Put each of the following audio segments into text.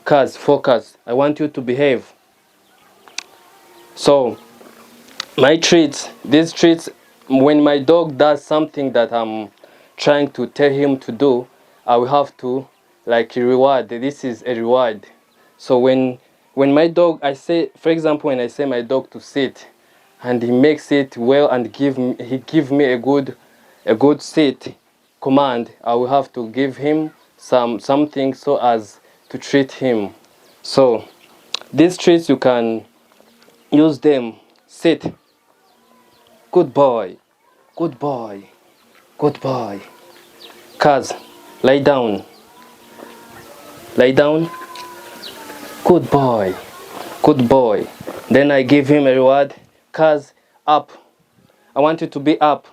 Cuz, focus. I want you to behave. So my treats, these treats, when my dog does something that I'm trying to tell him to do, I will have to like reward. This is a reward. So when my dog, I say, for example, when I say my dog to sit and he makes it well and he give me a good sit command, I will have to give him something so as to treat him. So these treats you can use them. Sit. Good boy. Good boy. Good boy. Kaz, lie down. Lie down. Good boy. Good boy. Then I give him a reward. Kaz, up. I want you to be up.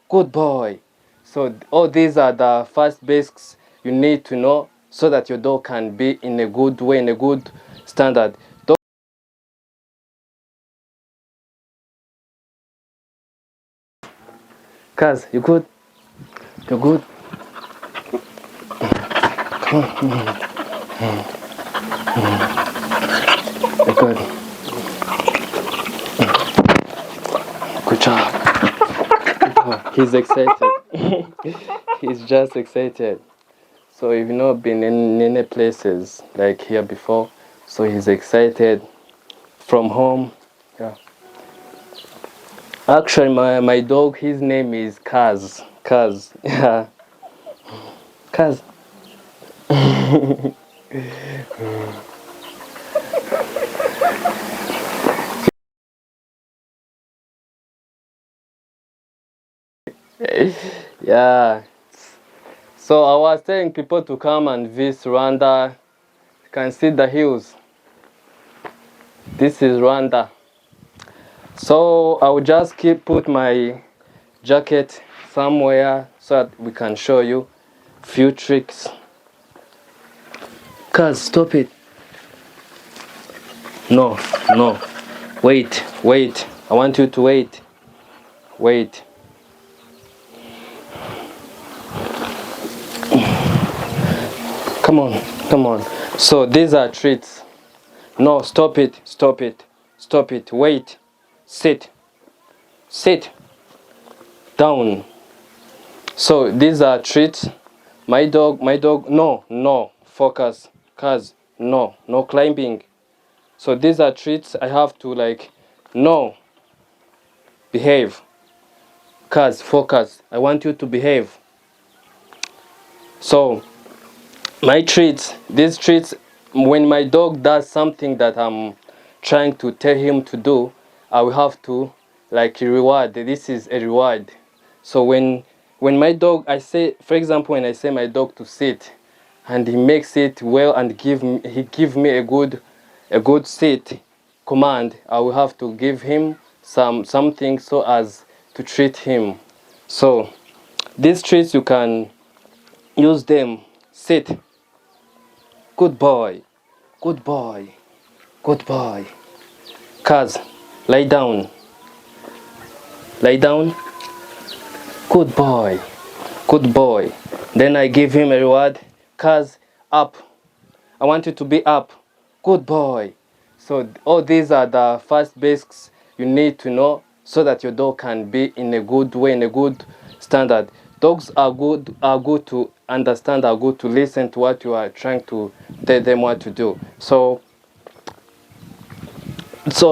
Good boy. So all these are the first basics you need to know so that your dog can be in a good way, in a good standard. Kaz, you good? You good? You good? Good job. Oh, he's excited. He's just excited. So you've not been in any places like here before, so he's excited from home. Yeah. Actually, my dog, his name is Kaz. Kaz. Yeah. Kaz. Yeah. So I was telling people to come and visit Rwanda. You can see the hills. This is Rwanda. So I will just put my jacket somewhere so that we can show you few tricks. Cuz, stop it. No, no. Wait, wait. I want you to wait. Wait. Come on, come on. So these are treats. No, stop it, stop it, stop it. Wait. Sit. Sit. Down. So these are treats. My dog, no, no. Focus. Cuz, no, no climbing. So these are treats I have to like, no. Behave. Cuz, focus. I want you to behave. So my treats, these treats, when my dog does something that I'm trying to tell him to do, I will have to like reward. This is a reward. So when my dog, I say, for example, when I say my dog to sit and he makes it well and he give me a good sit command, I will have to give him something so as to treat him. So these treats you can use them. Sit. Good boy. Good boy. Good boy. Kaz, lie down. Lie down. Good boy. Good boy. Then I give him a reward. Kaz, up. I want you to be up. Good boy. So all these are the first basics you need to know so that your dog can be in a good way, in a good standard. Dogs are good to understand, are good to listen to what you are trying to tell them what to do. So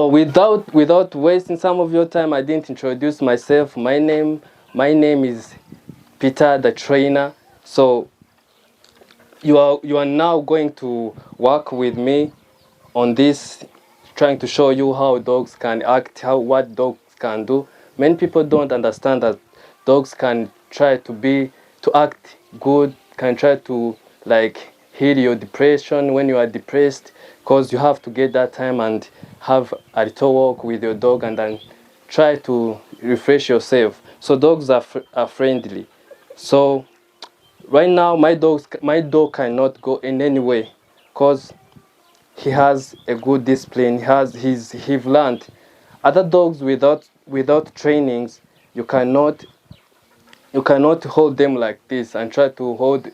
without wasting some of your time, I didn't introduce myself. My name is Peter, the trainer. So you are now going to work with me on this, trying to show you how dogs can act, what dogs can do. Many people don't understand that dogs can try to act good, can try to like heal your depression when you are depressed, because you have to get that time and have a little walk with your dog and then try to refresh yourself. So dogs are friendly. So right now my dog cannot go in any way because he has a good discipline. He's learned. Other dogs without trainings, you cannot hold them like this and try to hold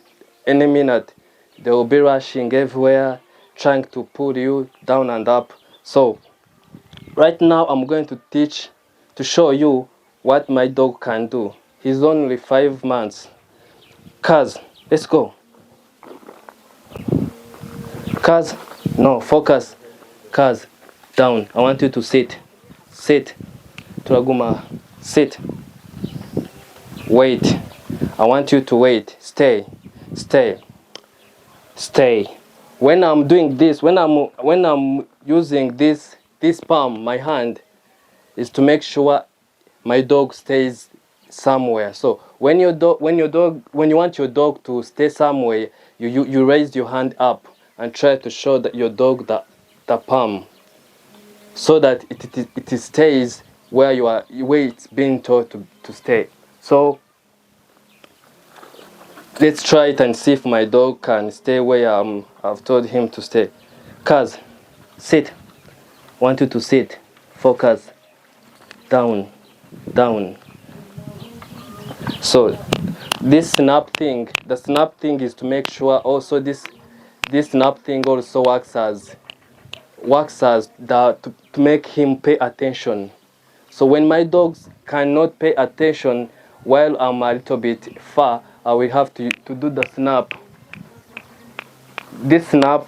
any minute. They will be rushing everywhere, trying to pull you down and up. So right now I'm going to show you what my dog can do. He's only 5 months. Kaz, let's go. Kaz, no, focus. Kaz, down. I want you to sit. Sit. Turaguma, sit. Wait. I want you to wait. Stay. Stay. Stay. When I'm doing this, when I'm using this palm, my hand, is to make sure my dog stays somewhere. So when you want your dog to stay somewhere, you raise your hand up and try to show that your dog the palm, so that it stays where it's being told to stay. So let's try it and see if my dog can stay where I've told him to stay. Kaz, sit. Want you to sit. Focus. Down. Down. So this snap thing, the snap thing is to make sure also this snap thing also works as to make him pay attention. So when my dogs cannot pay attention while I'm a little bit far, I will have to do the snap. This snap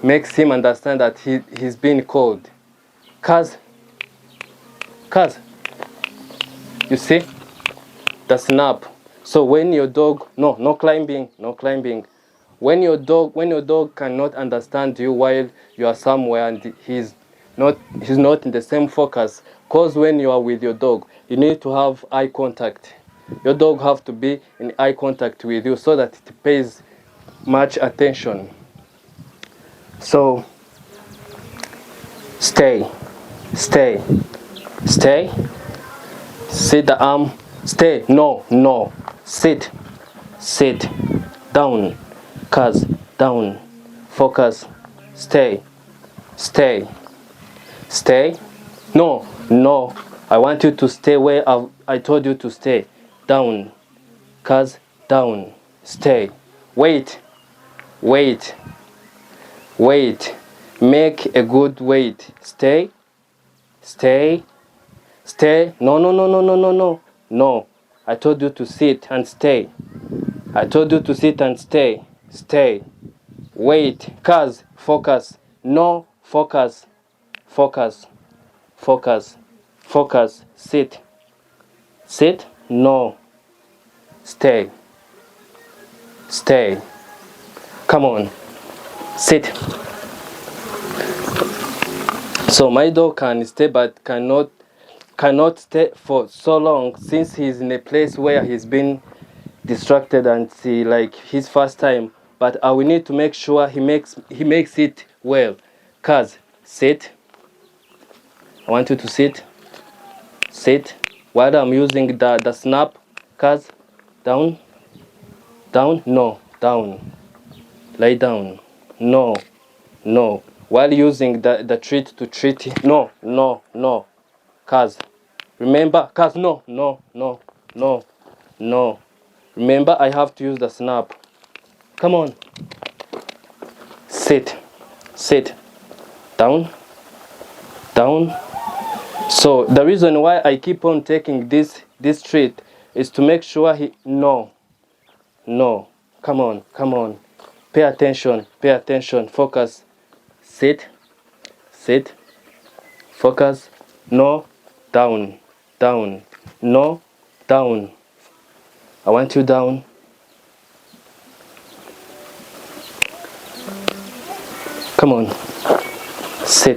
makes him understand that he's being called. Kaz, you see the snap. So when your dog, no climbing. When your dog cannot understand you while you are somewhere and he's not in the same focus, because when you are with your dog, you need to have eye contact. Your dog have to be in eye contact with you so that it pays much attention. So stay. Sit the arm. Stay. No. Sit. Down. Kaz, down. Focus. Stay. No. I want you to stay where I told you to stay. Down. Kaz, down. Stay. Wait. Make a good wait. Stay. No. I told you to sit and stay. Stay. Wait. Kaz, focus. No, focus. Sit. No. Stay. Come on. Sit. So my dog can stay but cannot stay for so long, since he's in a place where he's been distracted and see like his first time. But I will need to make sure he makes it well. Kaz, sit. I want you to sit. While I'm using the snap. Kaz, down. No, down. Lie down. No. While using the treat to treat him. No. Kaz, remember. Kaz, no. Remember, I have to use the snap. Come on. Sit. Down. So the reason why I keep on taking this treat is to make sure no. Come on. Pay attention. Focus. Sit. Focus. No. Down. No. Down. I want you down. Come on. Sit.